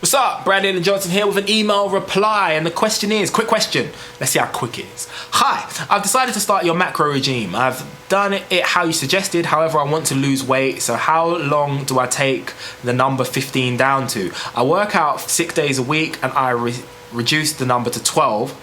What's up? Brandon and Johnson here with an email reply, and the question is, quick question, let's see how quick it is. Hi, I've decided to start your macro regime. I've done it how you suggested, however I want to lose weight, so how long do I take the number 15 down to? I work out 6 days a week and I reduced the number to 12.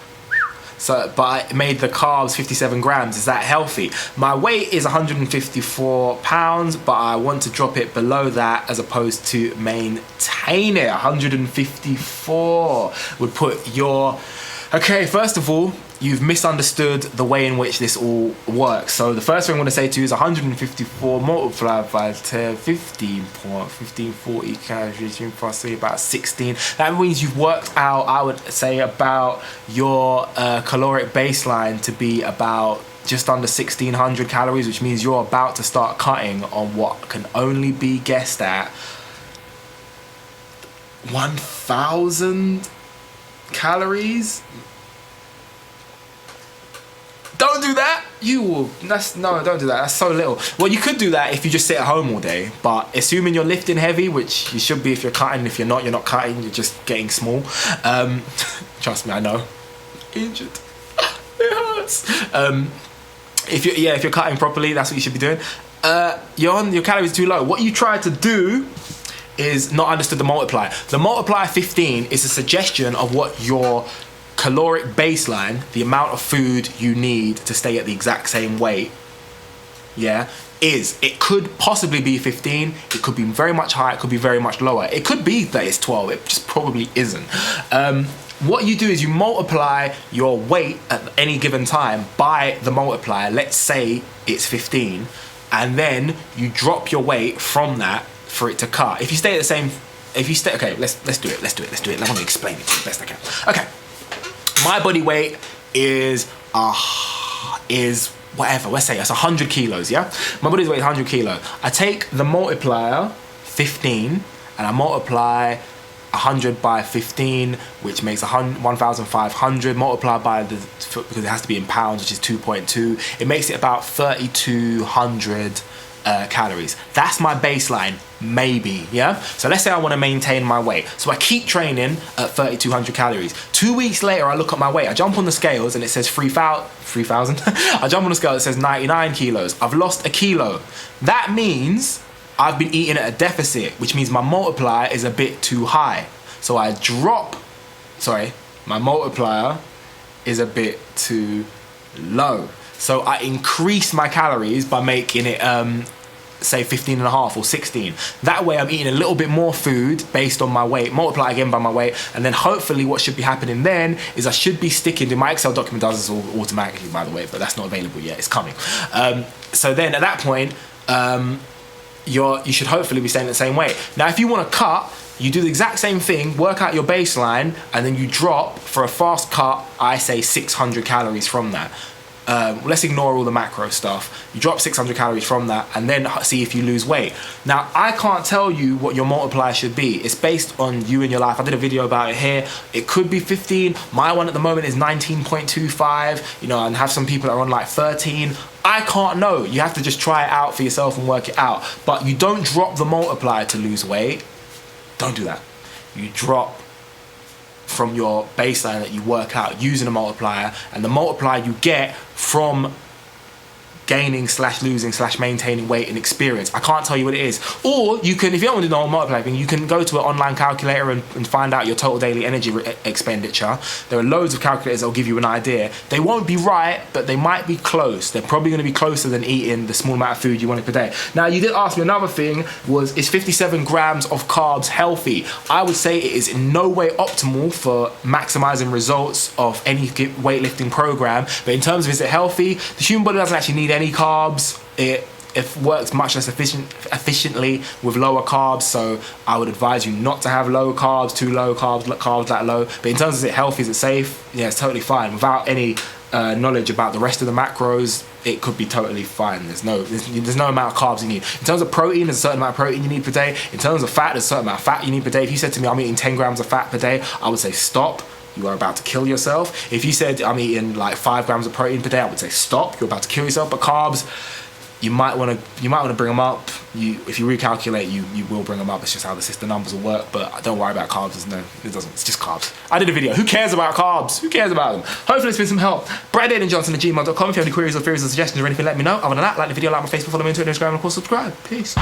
But I made the carbs 57 grams. Is that healthy? My weight is 154 pounds, but I want to drop it below that as opposed to maintain it. 154 would put your... Okay, first of all, you've misunderstood the way in which this all works. So the first thing I'm going to say to you is 154 multiplied by 10, 1540 calories, possibly about 16. That means you've worked out, I would say, about your caloric baseline to be about just under 1600 calories, which means you're about to start cutting on what can only be guessed at 1000 calories. Don't do that. Don't do that. That's so little. Well, you could do that if you just sit at home all day, but assuming you're lifting heavy, which you should be if you're cutting. If you're not cutting, you're just getting small. Trust me, I know. Injured. It hurts. If you're cutting properly, that's what you should be doing. Your calories too low. What you try to do is not understood the multiplier. The multiplier 15 is a suggestion of what your caloric baseline, the amount of food you need to stay at the exact same weight, is. It could possibly be 15, it could be very much higher, it could be very much lower. It could be that it's 12, it just probably isn't. What you do is you multiply your weight at any given time by the multiplier. Let's say it's 15, and then you drop your weight from that for it to cut. If you stay at the same, okay, let's do it. Let me explain it to you the best I can. Okay, my body weight is whatever. Let's say it's 100 kilos. Yeah, my body's weight is 100 kilos. I take the multiplier 15 and I multiply 100 by 15, which makes 1,500 multiplied by because it has to be in pounds, which is 2.2. It makes it about 3,200 calories. That's my baseline, maybe, yeah? So let's say I want to maintain my weight. So I keep training at 3,200 calories. 2 weeks later, I look at my weight. I jump on the scales and it says 3,000. I jump on the scale, it says 99 kilos. I've lost a kilo. That means I've been eating at a deficit, which means my multiplier is a bit too high. So my multiplier is a bit too low. So I increase my calories by making it, say 15 and a half or 16. That way I'm eating a little bit more food based on my weight, multiply again by my weight, and then hopefully what should be happening then is I should be sticking to, my Excel document does this all automatically, by the way, but that's not available yet, it's coming. So then at that point, you should hopefully be staying the same weight. Now if you want to cut, you do the exact same thing, work out your baseline, and then you drop, for a fast cut, I say 600 calories from that. Let's ignore all the macro stuff. You drop 600 calories from that and then see if you lose weight. Now, I can't tell you what your multiplier should be. It's based on you and your life. I did a video about it here. It could be 15. My one at the moment is 19.25, and have some people that are on like 13. I can't know. You have to just try it out for yourself and work it out. But you don't drop the multiplier to lose weight. Don't do that. You drop from your baseline that you work out using a multiplier, and the multiplier you get from gaining / losing / maintaining weight and experience. I can't tell you what it is. Or you can, if you don't want to know multiplier thing, you can go to an online calculator and find out your total daily energy expenditure. There are loads of calculators that will give you an idea. They won't be right, but they might be close. They're probably going to be closer than eating the small amount of food you wanted per day. Now, you did ask me another thing, is 57 grams of carbs healthy? I would say it is in no way optimal for maximizing results of any weightlifting program, but in terms of is it healthy, the human body doesn't actually need any carbs. It works much less efficiently with lower carbs, so I would advise you not to have low carbs, too low carbs, carbs that low. But in terms of is it healthy, is it safe? Yeah, it's totally fine. Without any knowledge about the rest of the macros, it could be totally fine. There's no amount of carbs you need. In terms of protein, there's a certain amount of protein you need per day. In terms of fat, there's a certain amount of fat you need per day. If you said to me, I'm eating 10 grams of fat per day, I would say stop. You are about to kill yourself. If you said I'm eating like 5 grams of protein per day, I would say stop. You're about to kill yourself. But carbs, you might want to bring them up. If you recalculate, you will bring them up. It's just how the numbers will work. But don't worry about carbs. It doesn't. It's just carbs. I did a video. Who cares about carbs? Who cares about them? Hopefully it's been some help. BradDadenJohnson@gmail.com. If you have any queries or theories or suggestions or anything, let me know. Other than that, like the video, like my Facebook, follow me on Twitter, Instagram, and of course subscribe. Peace.